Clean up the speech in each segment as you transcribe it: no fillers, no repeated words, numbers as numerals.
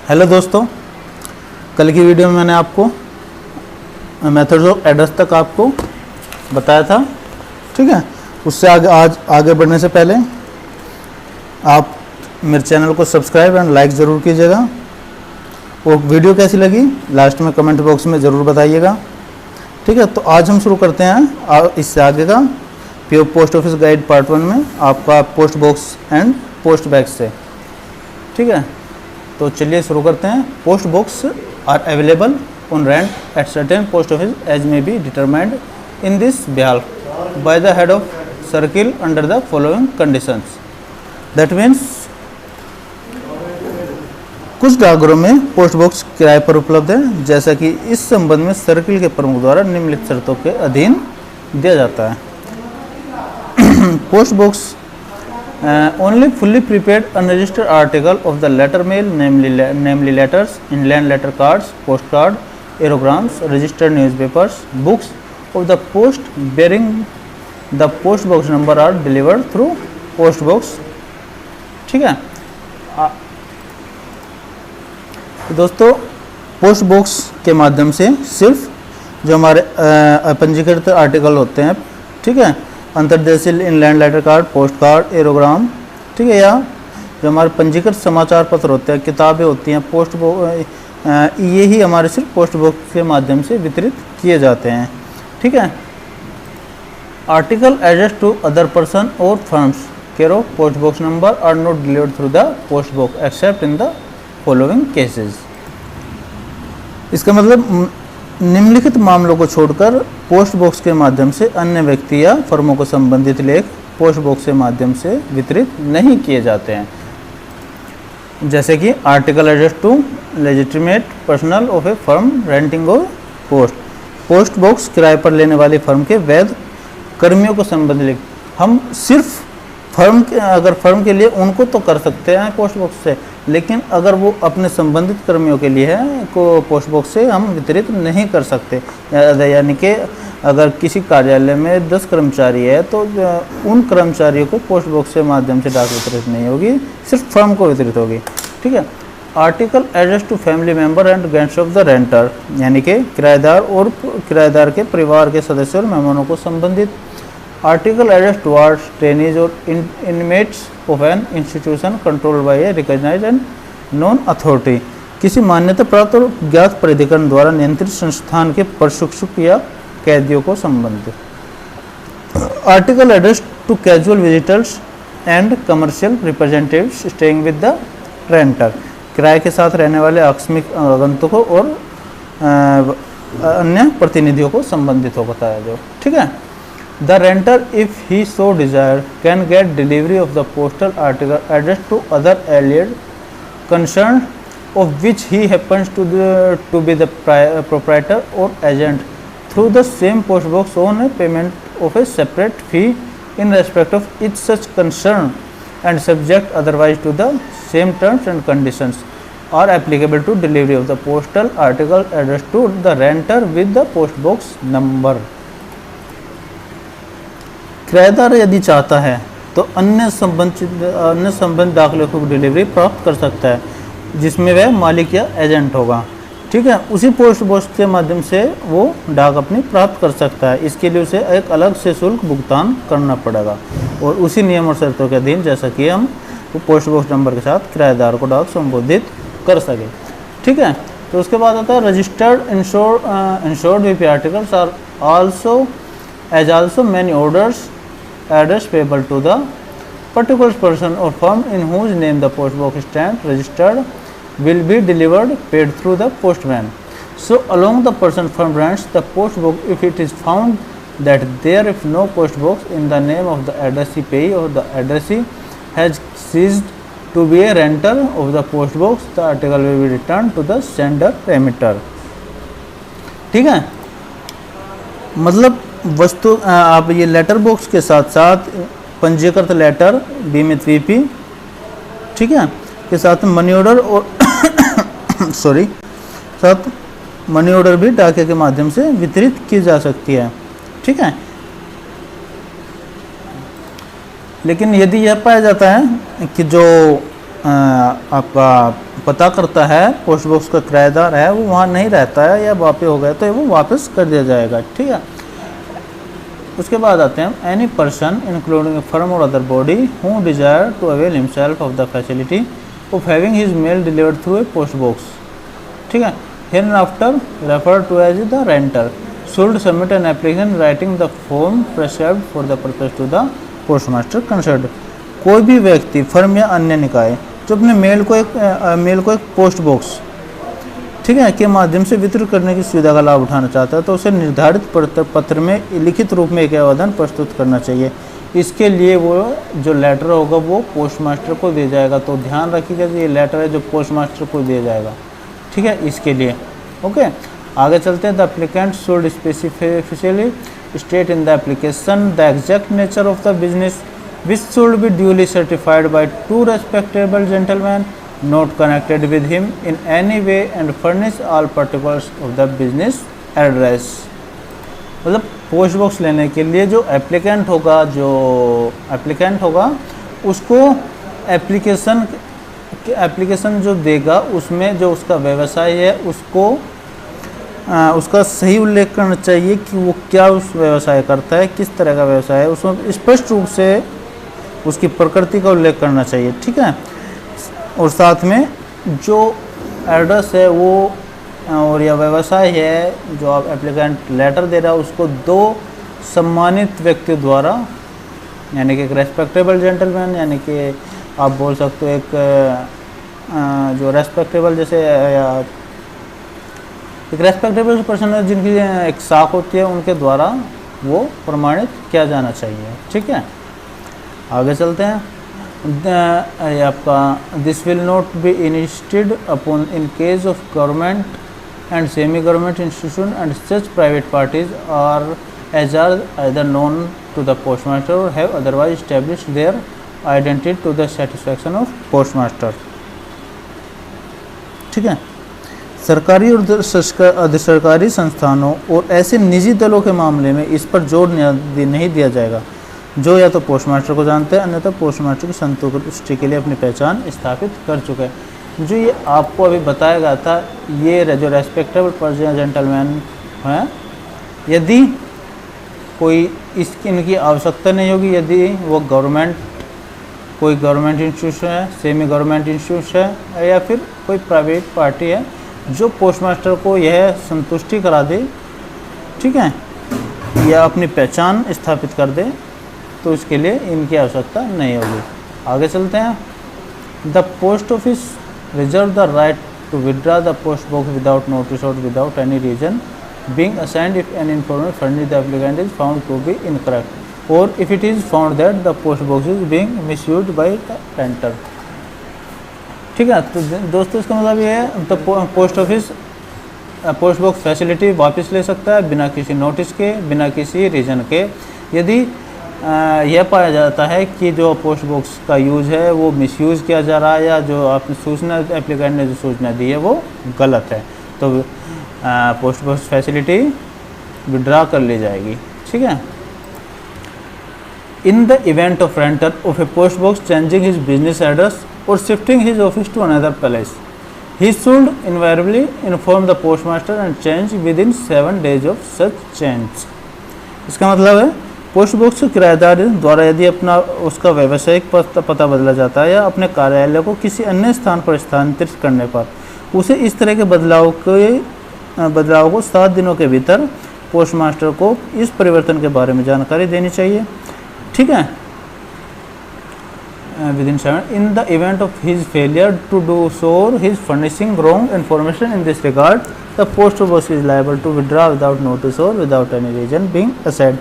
Hello दोस्तों, कल की वीडियो में मैंने आपको मेथड्स ऑफ एड्रेस तक आपको बताया था। ठीक है, उससे आज आगे बढ़ने से पहले आप मेरे चैनल को सब्सक्राइब एंड लाइक ज़रूर कीजिएगा। और वीडियो कैसी लगी लास्ट में कमेंट बॉक्स में ज़रूर बताइएगा। ठीक है, तो आज हम शुरू करते हैं इससे आगे का PO post office guide part 1 में आपका post box and post bag से। ठीक है, तो चलिए शुरू करते हैं। Post box are available on rent at certain post office as may be determined in this behalf by the head of circle under the following conditions. That means कुछ डाकघरों में पोस्ट बॉक्स किराए पर उपलब्ध है, जैसा कि इस संबंध में सर्किल के प्रमुख द्वारा निम्नलिखित शर्तों के अधीन दिया जाता है। Post box only fully prepaid unregistered article of the letter mail, namely letters, inland letter cards, postcard, aerograms, registered newspapers, books of the post bearing the post box number are delivered through post box। ठीक है दोस्तों, post box के माध्यम से सिर्फ जो हमारे अपंजीकृत article होते हैं, ठीक है, अंतर्देशीय inland letter card, post card, aerogram, ठीक है, या जो हमारे पंजीकृत समाचार पत्र होते हैं, किताबें होती हैं, ये ही हमारे सिर्फ पोस्ट बॉक्स के माध्यम से वितरित किए जाते हैं। ठीक है, article address to other person or firms care of post box number are not delivered through the post box except in the following cases. इसका मतलब निम्नलिखित मामलों को छोड़कर पोस्ट बॉक्स के माध्यम से अन्य व्यक्ति या फर्मों को संबंधित लेख पोस्ट बॉक्स के माध्यम से वितरित नहीं किए जाते हैं, जैसे कि article address to legitimate personal of a firm renting और पोस्ट बॉक्स किराए पर लेने वाली फर्म के वैध कर्मियों को संबंधित लेख। हम सिर्फ अगर फर्म के लिए उनको तो कर सकते हैं पोस्ट बॉक्स से, लेकिन अगर वो अपने संबंधित कर्मियों के लिए है को पोस्ट बॉक्स से हम वितरित नहीं कर सकते। यानी कि अगर किसी कार्यालय में 10 कर्मचारी है तो उन कर्मचारियों को पोस्ट बॉक्स के माध्यम से डाक वितरित नहीं होगी, सिर्फ फर्म को वितरित होगी। ठीक है, article address to family member and guests of the renter, यानी कि किराएदार और किराएदार के परिवार के सदस्यों और मेहमानों को संबंधित। आर्टिकल एड्रेस टुवार्ड्स ट्रेनीज और inmates of an institution controlled by a recognised and non authority, किसी मान्यता प्राप्त और ज्ञात प्राधिकरण द्वारा नियंत्रित संस्थान के प्रशिक्षक या कैदियों को संबंधित। Article address to casual visitors and commercial representatives staying with the renter, किराए के साथ रहने वाले आकस्मिक आगंतुकों और अन्य प्रतिनिधियों को संबंधित हो बताया जो। ठीक है, The renter, if he so desire, can get delivery of the postal article addressed to other allied concerned, of which he happens to be the proprietor or agent, through the same post box on a payment of a separate fee in respect of each such concern, and subject otherwise to the same terms and conditions are applicable to delivery of the postal article addressed to the renter with the post box number। किराएदार यदि चाहता है तो अन्य संबंधित डाकलेखों की delivery प्राप्त कर सकता है, जिसमें वह मालिक या एजेंट होगा। ठीक है, उसी पोस्ट बॉक्स के माध्यम से वो डाक अपनी प्राप्त कर सकता है। इसके लिए उसे एक अलग से शुल्क भुगतान करना पड़ेगा और उसी नियम और शर्तों के अधीन, जैसा कि हम पोस्ट बॉक्स नंबर के साथ किराएदार को डाक संबोधित कर सके। ठीक है, तो उसके बाद आता है registered insured VP articles are also many orders address payable to the particular person or firm in whose name the post box stamp registered will be delivered paid through the postman. So along the person firm rents the post box if it is found that there if no post box in the name of the addressee payee or the addressee has ceased to be a renter of the post box, the article will be returned to the sender remitter। ठीक है, मतलब वस्तु आप ये letter box के साथ साथ पंजीकृत लेटर बीमित वीपी, ठीक है, के साथ मनी ऑर्डर और साथ मनी ऑर्डर भी डाके के माध्यम से वितरित की जा सकती है। ठीक है, लेकिन यदि यह पाया जाता है कि जो आपका पता करता है, पोस्ट बॉक्स का किराएदार है, वो वहाँ नहीं रहता है या वापस हो गया तो वो वापस कर दिया जाएगा। ठीक है, उसके बाद आते हैं any person including firm or other body who desire to avail himself of the facility of having his mail delivered through a post box. ठीक है, hereafter refer to as the renter should submit an application writing the form prescribed for the purpose to the postmaster concerned. कोई भी व्यक्ति, firm या अन्य निकाय जो अपने मेल को एक पोस्ट बॉक्स, ठीक है, के माध्यम से वितरित करने की सुविधा का लाभ उठाना चाहता है तो उसे निर्धारित पत्र में लिखित रूप में एक आवेदन प्रस्तुत करना चाहिए। इसके लिए वो जो लेटर होगा वो पोस्टमास्टर को दिया जाएगा। तो ध्यान रखिएगा ये लेटर है जो पोस्टमास्टर को दिया जाएगा। ठीक है, इसके लिए ओके। आगे चलते हैं। The applicant should specifically state in the application the exact nature of the business which should be duly certified by two respectable gentlemen not connected with him in any way and furnish all particulars of the business address। मतलब post box लेने के लिए जो applicant होगा उसको application जो देगा उसमें जो उसका व्यवसाय है उसका सही उल्लेख करना चाहिए कि वो क्या उस व्यवसाय करता है, किस तरह का व्यवसाय है, उसमें स्पष्ट रूप से उसकी प्रकृति का उल्लेख करना चाहिए। ठीक है, और साथ में जो एड्रेस है वो और या व्यवसाय है जो आप एप्लीकेंट लेटर दे रहा है उसको दो सम्मानित व्यक्तियों द्वारा, यानी कि एक रेस्पेक्टेबल जेंटलमैन, यानी कि आप बोल सकते हो एक जो रेस्पेक्टेबल जैसे या एक रेस्पेक्टेबल पर्सन है जिनकी एक साख होती है उनके द्वारा वो प्रमाणित किया जाना चाहिए। ठीक है, आगे चलते हैं। आपका this will not be insisted upon in case of government and semi government institution and such private parties are as are either known to the postmaster or have otherwise established their identity to the satisfaction of postmaster. ठीक है, सरकारी और अर्ध सरकारी संस्थानों और ऐसे निजी दलों के मामले में इस पर जोर नहीं दिया जाएगा जो या तो पोस्टमास्टर को जानते हैं अन्यथा पोस्टमास्टर की संतुष्टि के लिए अपनी पहचान स्थापित कर चुके हैं। जो ये आपको अभी बताया गया था, ये जो रेस्पेक्टेबल पर्सन जेंटलमैन हैं, यदि कोई इनकी आवश्यकता नहीं होगी, यदि वो कोई गवर्नमेंट इंस्टीट्यूशन है, सेमी गवर्नमेंट इंस्टीट्यूशन है या फिर कोई प्राइवेट पार्टी है जो पोस्टमास्टर को यह संतुष्टि करा दे, ठीक है, या अपनी पहचान स्थापित कर दे, तो इसके लिए इनकी आवश्यकता नहीं होगी। आगे चलते हैं। The post office reserve the right to withdraw the post box without notice or without any reason being assigned if any information furnished the applicant is found to be incorrect or if it is found that the post box is being misused by the renter. ठीक है, तो दोस्तों इसका मतलब ये है the post office post box facility वापस ले सकता है बिना किसी नोटिस के, बिना किसी रीज़न के, यदि यह पाया जाता है कि जो पोस्ट बॉक्स का यूज़ है वो मिसयूज़ किया जा रहा है या जो आपने सूचना एप्लीकेंट ने जो सूचना दी है वो गलत है, तो पोस्ट बॉक्स फैसिलिटी विड्रॉ कर ली जाएगी। ठीक है, in the event of renter of a post box changing his business address or shifting his office to another place he should invariably inform the postmaster and change within 7 days of such change। इसका मतलब है post box के किराएदार द्वारा यदि अपना उसका व्यावसायिक पता बदला जाता है या अपने कार्यालय को किसी अन्य स्थान पर स्थानांतरित करने पर उसे इस तरह के बदलाव को 7 दिनों के भीतर पोस्टमास्टर को इस परिवर्तन के बारे में जानकारी देनी चाहिए। ठीक है, within 7 in the event of his failure to do so or his furnishing wrong information in this regard the post box is liable to withdraw without notice or without any reason being assigned।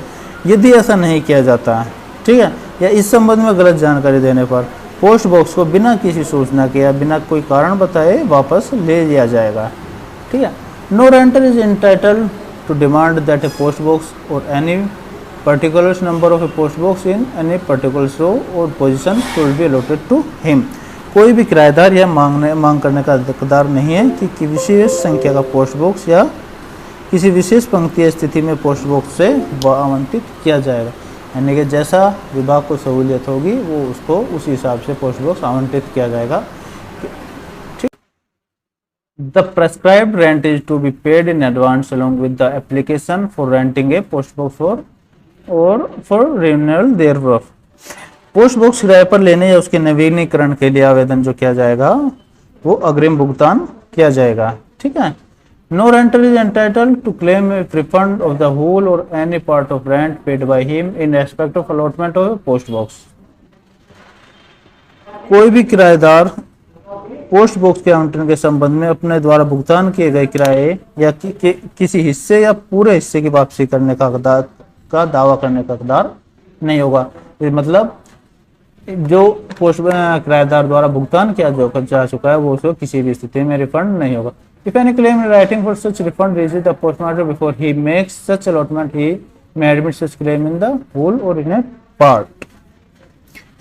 यदि ऐसा नहीं किया जाता है, ठीक है, या इस संबंध में गलत जानकारी देने पर पोस्ट बॉक्स को बिना किसी सूचना के या बिना कोई कारण बताए वापस ले लिया जाएगा। ठीक है, no renter is entitled to demand that a post box or any particular number of a post box in any particular row or position should be allotted to him। कोई भी किराएदार यह मांग करने का हकदार नहीं है कि विशेष संख्या का पोस्ट बॉक्स या किसी विशेष पंक्ति या स्थिति में पोस्ट बॉक्स से आवंटित किया जाएगा। यानी कि जैसा विभाग को सहूलियत होगी वो उसको उस हिसाब से पोस्ट बॉक्स आवंटित किया जाएगा। The prescribed rent is to be paid in advance along with the application for renting a post box for renewal thereof। Post box किराए पर लेने या उसके नवीनीकरण के लिए आवेदन जो किया जाएगा वो अग्रिम भुगतान किया जाएगा। ठीक है। No renter is entitled to claim refund of the whole or any part of rent paid by him in respect of allotment of post box. कोई भी किराएदार पोस्ट बॉक्स के आवंटन के संबंध में अपने द्वारा भुगतान किए गए किराए या किसी हिस्से या पूरे हिस्से की वापसी करने का दावा करने का हकदार नहीं होगा। मतलब जो पोस्ट किराएदार द्वारा भुगतान किया जा चुका है वो उसको किसी भी स्थिति में रिफंड नहीं होगा। If any claim in writing for such refund reaches the postmaster before he makes such allotment, he may admit such claim in the whole or in a part।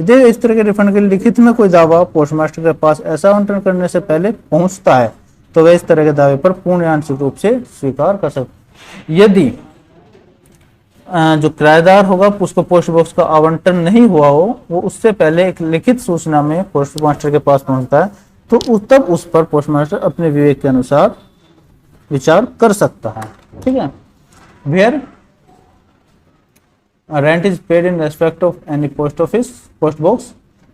यदि इस तरह के रिफंड के लिखित में कोई दावा पोस्टमास्टर के पास ऐसा आवंटन करने से पहले पहुंचता है तो वह इस तरह के दावे पर पूर्ण या आंशिक रूप से स्वीकार कर सकते। यदि जो किराएदार होगा उसको पोस्ट बॉक्स का आवंटन नहीं हुआ हो वो उससे पहले एक लिखित सूचना में पोस्टमास्टर के पास पहुंचता है तो तब उस पर पोस्टमास्टर अपने विवेक के अनुसार विचार कर सकता है। ठीक है। Where rent is paid in respect of any post box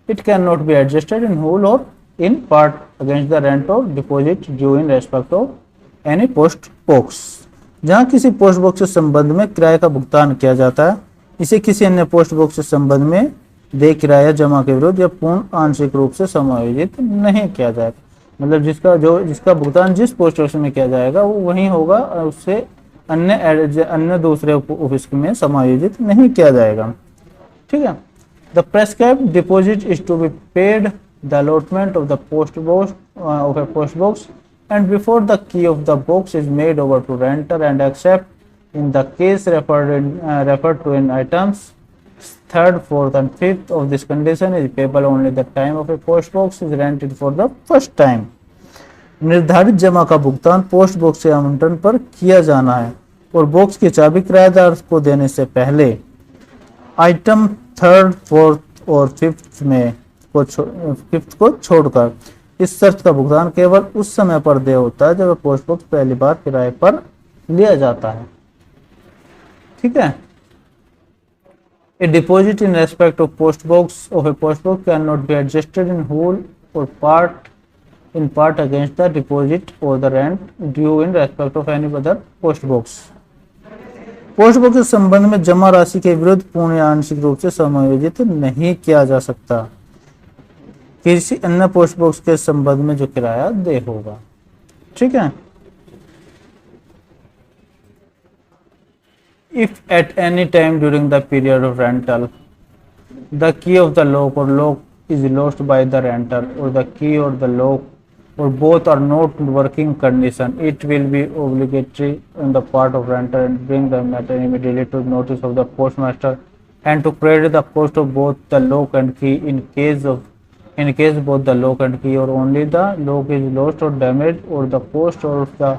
it can not be adjusted in whole or in part against the rent or deposit due in respect of any post box. जहां किसी post box के संबंध में किराए का भुगतान किया जाता है इसे किसी अन्य पोस्ट बॉक्स के संबंध में देय किराया जमा के विरुद्ध या पूर्ण आंशिक रूप से समायोजित नहीं किया जाएगा। मतलब जिसका भुगतान जिस पोस्ट ऑफिस में किया जाएगा वो वही होगा, उससे अन्य दूसरे ऑफिस में समायोजित नहीं किया जाएगा। ठीक है। The prescribed deposit is to be paid the allotment of the post box and before the key of the box is made over to renter and except in the case referred to in items 3rd, 4th and 5th of this condition is payable only the time of a post box is rented for the first time। निर्धारित जमा का भुगतान post box के आवंटन पर किया जाना है और बॉक्स की चाबी किराएदार को देने से पहले आइटम 3rd, 4th और 5th को छोड़कर इस शर्त का भुगतान केवल उस समय पर देय होता है जब पोस्ट बॉक्स पहली बार किराए पर लिया जाता है। ठीक है। A deposit in respect of post box can not be adjusted in whole or part against the deposit or the rent due in respect of any other post box. Post box के संबंध में जमा राशि के विरुद्ध पूर्ण या आंशिक रूप से समायोजित नहीं किया जा सकता किसी अन्य पोस्ट बॉक्स के संबंध में जो किराया देय होगा। ठीक है। If at any time during the period of rental the key of the lock or lock is lost by the renter or the key or the lock or both are not working condition, it will be obligatory on the part of renter and bring the matter immediately to notice of the postmaster and to credit the cost of both the lock and key in case both the lock and key or only the lock is lost or damaged or the cost of the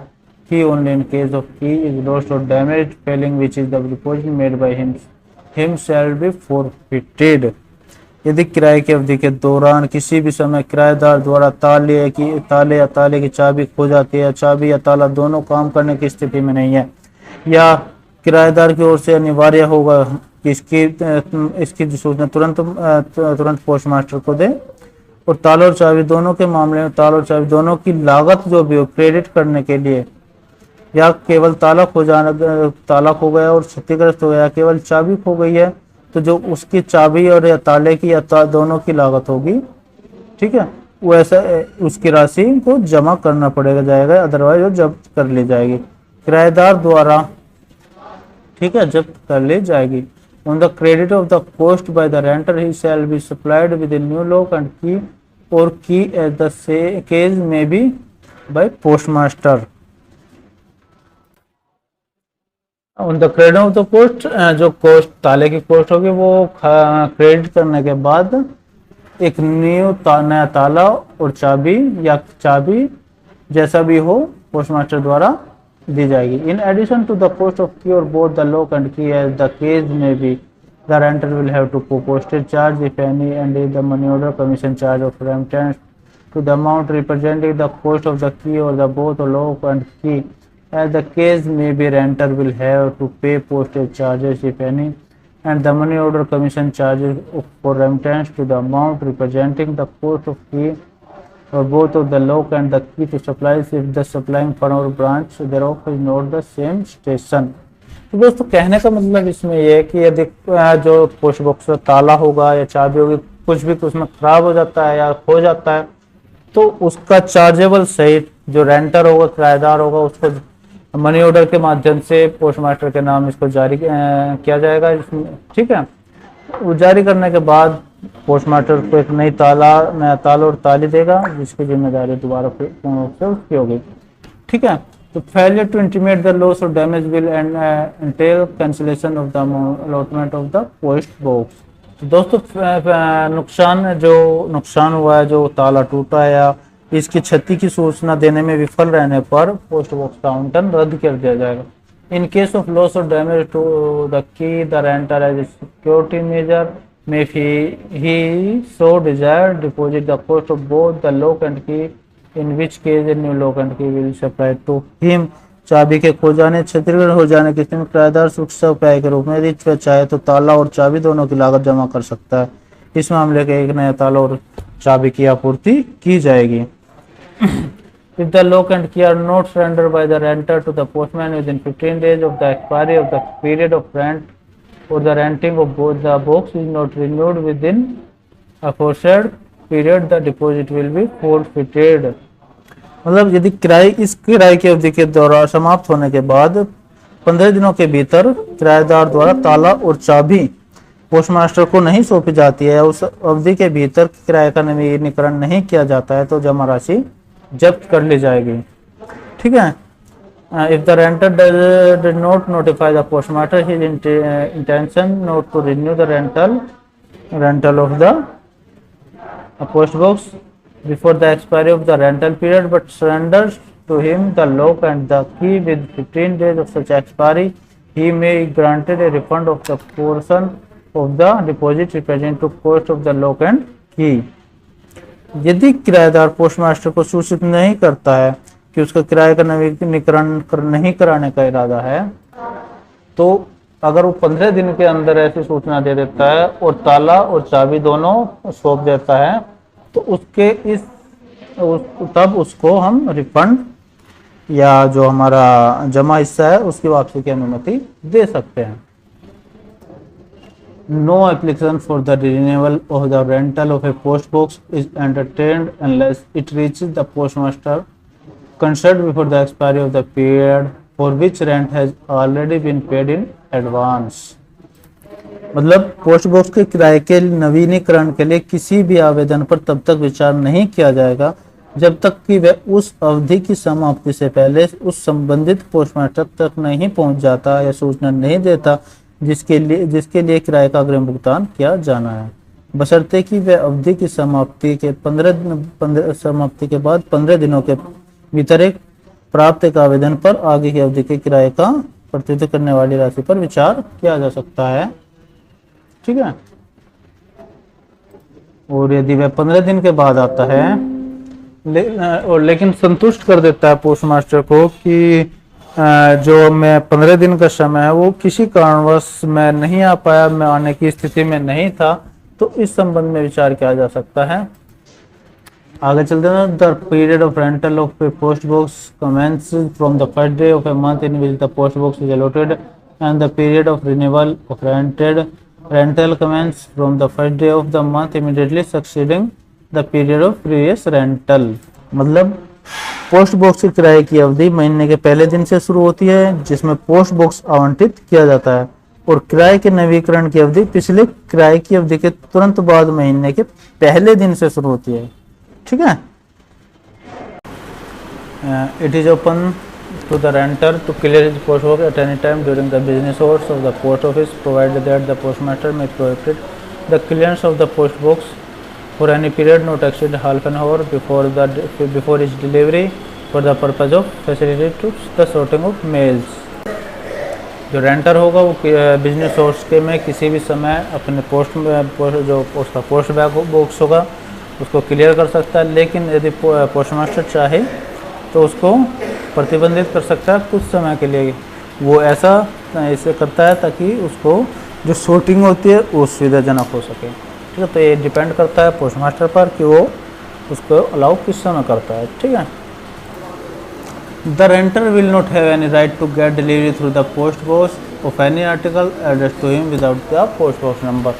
key only in case of key is lost or damaged, failing which is the deposit made by him shall be forfeited। यदि किराए की अवधि के दौरान किसी भी समय किराएदार द्वारा ताले या ताले की चाबी खो जाती है, चाबी या ताला दोनों काम करने की स्थिति में नहीं है या किराएदार की ओर से अनिवार्य होगा कि इसकी सूचना तुरंत पोस्टमास्टर को दे और ताला और चाबी दोनों के मामले में ताला और चाबी दोनों की लागत जो भी हो क्रेडिट करने के लिए या केवल ताला खो गया और क्षतिग्रस्त हो गया, केवल चाबी खो गई है तो जो उसकी चाबी और या ताले की या दोनों की लागत होगी, ठीक है, वो ऐसा उसकी राशि को जमा करना पड़ेगा जाएगा, अदरवाइज वो जब्त कर ली जाएगी किराएदार द्वारा। ठीक है, जब्त कर ली जाएगी। On the credit of the cost by the renter, he shall be supplied with a new lock and key or key as the case may be by postmaster। On the credit of the cost, जो cost ताले की cost होगी वो credit करने के बाद एक नया ताला और चाबी या चाबी जैसा भी हो पोस्टमास्टर द्वारा दी जाएगी। In addition to the cost of key or both the lock and key as the case may be The renter will have to pay postage charge, if any, and the money order commission charge of remittance to the amount representing the cost of the key or the both lock and key. As the case may be, renter will have to pay postage charges, if any, and the money order commission charges for remittance to the amount representing the cost of key or both of the lock and the key to supplies if the supplying firm or branch thereof is not the same station. तो दोस्तों कहने का मतलब इसमें यह है कि यदि जो पोस्ट बॉक्स का ताला होगा या चाबी होगी कुछ भी उसमें खराब हो जाता है या खो जाता है तो उसका चार्जेबल सहित जो रेंटर होगा, किराएदार होगा, उसको मनी ऑर्डर के माध्यम से पोस्ट मास्टर के नाम इसको जारी किया जाएगा। ठीक है, वो जारी करने के बाद पोस्ट मास्टर को एक नया ताला और ताली देगा जिसकी जिम्मेदारी दोबारा पूर्ण रूप से उसकी होगी। ठीक है, तो failure to intimate the loss or damage will and entail cancellation of the allotment of the post box. तो दोस्तों नुकसान हुआ है, जो ताला टूटा है या इसकी क्षति की सूचना देने में विफल रहने पर पोस्ट बॉक्स का आवंटन रद्द कर दिया जाएगा। In case of loss or damage to the key, the renter as a security measure may he so desire deposit the cost of both the lock and key, in which case a new lock and key will supply to him। चाबी के खो जाने, क्षतिग्रस्त हो जाने की स्थिति में किराएदार सुरक्षा उपाय के रूप में यदि वह चाहे तो ताला और चाबी दोनों की लागत जमा कर सकता है। इस मामले के एक नया ताला और चाबी की आपूर्ति की जाएगी। If the lock and key are not surrendered by the renter to the postman within 15 days of the expiry of the period of rent or the renting of both the box is not renewed within a aforesaid period, the deposit will be forfeited। मतलब यदि इस किराए की अवधि के दौरान समाप्त होने के बाद 15 दिनों के भीतर किराएदार द्वारा ताला और चाबी पोस्ट मास्टर को नहीं सौंपी जाती है, उस अवधि के भीतर किराए का नवीनीकरण नहीं किया जाता है तो जमा राशि जब्त कर ली जाएगी। ठीक है, if the renter did not notify the postmaster his intention not to renew the rental of the post box before the expiry of the rental period but surrenders to him the lock and the key with 15 days of such expiry, he may be granted a refund of the portion of the deposit representing to cost of the lock and key। यदि किराएदार post master को सूचित नहीं करता है कि उसका किराए का नवीनीकरण नहीं कराने का इरादा है, तो अगर वो 15 दिन के अंदर ऐसी सूचना दे देता है और ताला और चाबी दोनों सौंप देता है तो तब उसको हम रिफंड या जो हमारा जमा हिस्सा है उसकी वापसी की अनुमति दे सकते हैं। No application for the renewal of the rental of a post box is entertained unless it reaches the postmaster concerned before the expiry of the period for which rent has already been paid in advance। मतलब post box के किराए के नवीनीकरण के लिए किसी भी आवेदन पर तब तक विचार नहीं किया जाएगा जब तक कि वह उस अवधि की समाप्ति से पहले उस संबंधित पोस्टमास्टर तक नहीं पहुंच जाता या सूचना नहीं देता जिसके लिए किराए का अग्रिम भुगतान किया जाना है, बशर्ते कि वह अवधि की समाप्ति के बाद 15 दिनों के भीतर एक प्राप्त एक आवेदन पर आगे की अवधि के किराए का प्रतिनिधित्व करने वाली राशि पर विचार किया जा सकता है। ठीक है, और यदि वह 15 दिन के बाद आता है लेकिन संतुष्ट कर देता है पोस्ट मास्टर को कि जो मैं 15 दिन का समय है वो किसी कारणवश मैं नहीं आ पाया, मैं आने की स्थिति में नहीं था, तो इस संबंध में विचार किया जा सकता है। आगे चलते हैं। The period of rental of a post box commences from the first day of a month in which the post box is allotted and the period of renewal of rental commence from the first day of the month immediately succeeding the period of previous rental. मतलब post box के किराए की अवधि महीने के पहले दिन से शुरू होती है जिसमें पोस्ट बॉक्स आवंटित किया जाता है और किराए के नवीकरण की अवधि पिछले किराए की अवधि के तुरंत बाद महीने के पहले दिन से शुरू होती है। ठीक है, it is open to the renter to clear his post box at any time during the business hours of the post office provided that the postmaster may prohibit the clearance of the post box for any period not exceed half an hour before its delivery for the purpose of facilitating the sorting of mails। जो रेंटर होगा वो business source के में किसी भी समय अपने post bag box होगा उसको क्लियर कर सकता है, लेकिन यदि पोस्टमास्टर चाहे तो उसको प्रतिबंधित कर सकता है कुछ समय के लिए। वो ऐसे करता है ताकि उसको जो शॉर्टिंग होती है वो सुविधाजनक हो सके। ठीक है, तो ये डिपेंड करता है पोस्टमास्टर पर कि वो उसको अलाउ किस समय करता है। ठीक है, the renter will not have any right to get delivery through the post box of any article address to him without the post box number.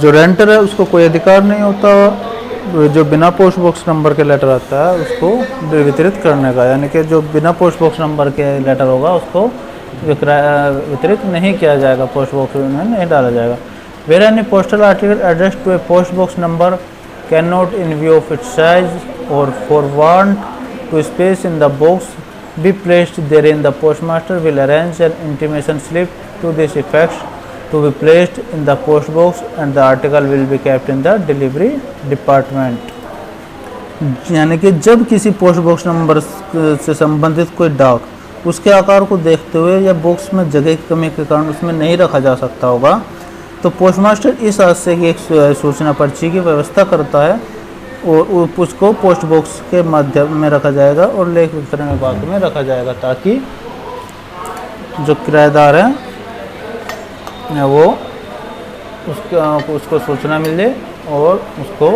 जो रेंटर है उसको कोई अधिकार नहीं होता जो बिना पोस्ट बॉक्स नंबर के लेटर आता है उसको वितरित करने का, यानी कि जो बिना पोस्ट बॉक्स नंबर के लेटर होगा उसको वितरित नहीं किया जाएगा, पोस्ट बॉक्स में नहीं डाला जाएगा। Where any postal article address to a post box number can not in view of its size or for want to space in the box be placed therein, the postmaster will arrange an intimation slip to this effect to be placed in the post box and the article will be kept in the delivery department। यानी कि जब किसी post box number से संबंधित कोई डाक उसके आकार को देखते हुए या बॉक्स में जगह की कमी के कारण उसमें नहीं रखा जा सकता होगा, तो पोस्टमास्टर इस हादसे की एक सूचना पर्ची की व्यवस्था करता है और उसको पोस्ट बॉक्स के माध्यम में रखा जाएगा और लेख वितरण विभाग में रखा जाएगा, ताकि जो किराएदार है वो उसको सूचना मिल जाए और उसको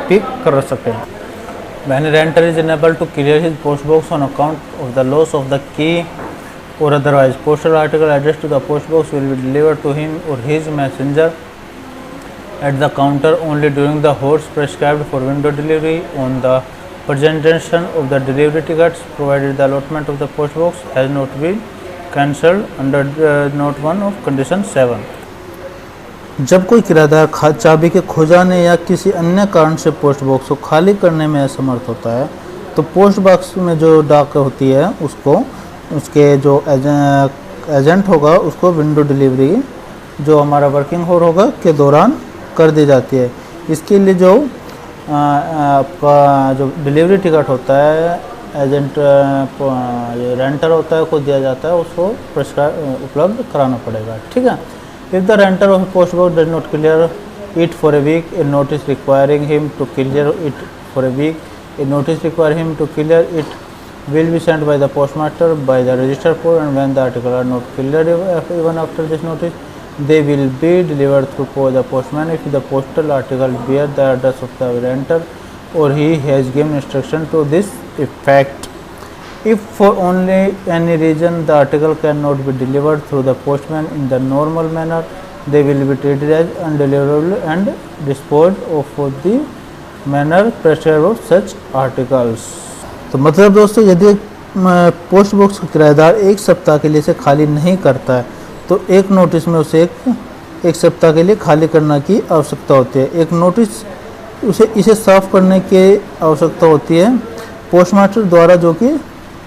पिक कर सके। When a renter is unable to clear his post box on account of the loss of the key or otherwise, postal article addressed to the post box will be delivered to him or his messenger at the counter only during the hours prescribed for window delivery on the presentation of the delivery tickets, provided the allotment of the post box has not been cancelled under note 1 of condition 7। जब कोई किराएदार चाबी के खो जाने या किसी अन्य कारण से पोस्ट बॉक्स को खाली करने में असमर्थ होता है, तो पोस्ट बॉक्स में जो डाक होती है उसको उसके जो एजेंट होगा उसको विंडो डिलीवरी जो हमारा वर्किंग होर होगा के दौरान कर दी जाती है। इसके लिए जो आपका जो डिलीवरी टिकट होता है एजेंट जो रेंटर होता है को दिया जाता है उसको उपलब्ध कराना पड़ेगा। ठीक है, if the renter of a post box does not clear it for a week, a notice requiring him to clear it for a week, a notice requiring him to clear it will be sent by the postmaster by the registered post, and when the articles are not cleared even after this notice, they will be delivered through the postman if the postal article bear the address of the renter or he has given instruction to this effect। If for only any reason the article cannot be delivered through the postman in the normal manner, they will be treated as undeliverable and disposed of for the manner prescribed of such articles। तो मतलब दोस्तों यदि post box का किराएदार एक सप्ताह के लिए इसे खाली नहीं करता है तो एक नोटिस में उसे एक सप्ताह के लिए खाली करने की आवश्यकता होती है। एक नोटिस उसे इसे साफ करने की आवश्यकता होती है पोस्टमास्टर द्वारा, जो कि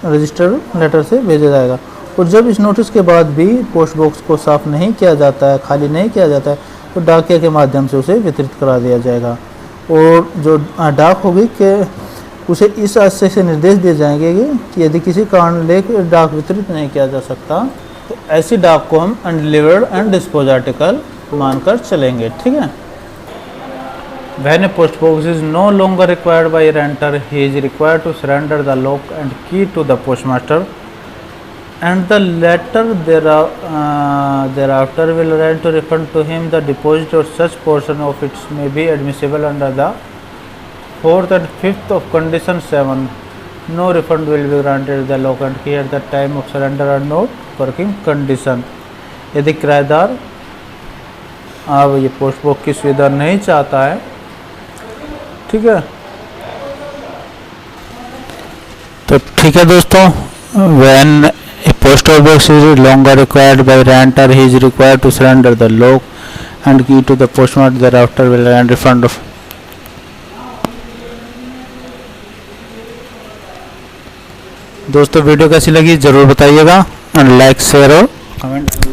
रजिस्टर्ड लेटर से भेजा जाएगा। और जब इस नोटिस के बाद भी पोस्ट बॉक्स को साफ नहीं किया जाता है, खाली नहीं किया जाता है, तो डाकिया के माध्यम से उसे वितरित करा दिया जाएगा। और जो डाक होगी कि उसे इस आशय से निर्देश दिए जाएंगे कि यदि किसी कारण लेकर डाक वितरित नहीं किया जा सकता तो ऐसी डाक को हम अनडिलीवर्ड एंड डिस्पोज आर्टिकल मानकर चलेंगे। ठीक है, When a post box is no longer required by a renter, he is required to surrender the lock and key to the postmaster, and the latter thereafter will arrange to refund to him the deposit or such portion of it may be admissible under the 4th and 5th of condition 7। No refund will be granted the lock and key at the time of surrender or not working condition। यदि किराएदार अब ये post box की सुविधा नहीं चाहता है, ठीक है, तो ठीक है दोस्तों, when a postal box is longer required by renter, he is required to surrender the lock and key to the postmaster, thereafter will and refund of। दोस्तों वीडियो कैसी लगी ज़रूर बताइएगा और लाइक शेयर और कमेंट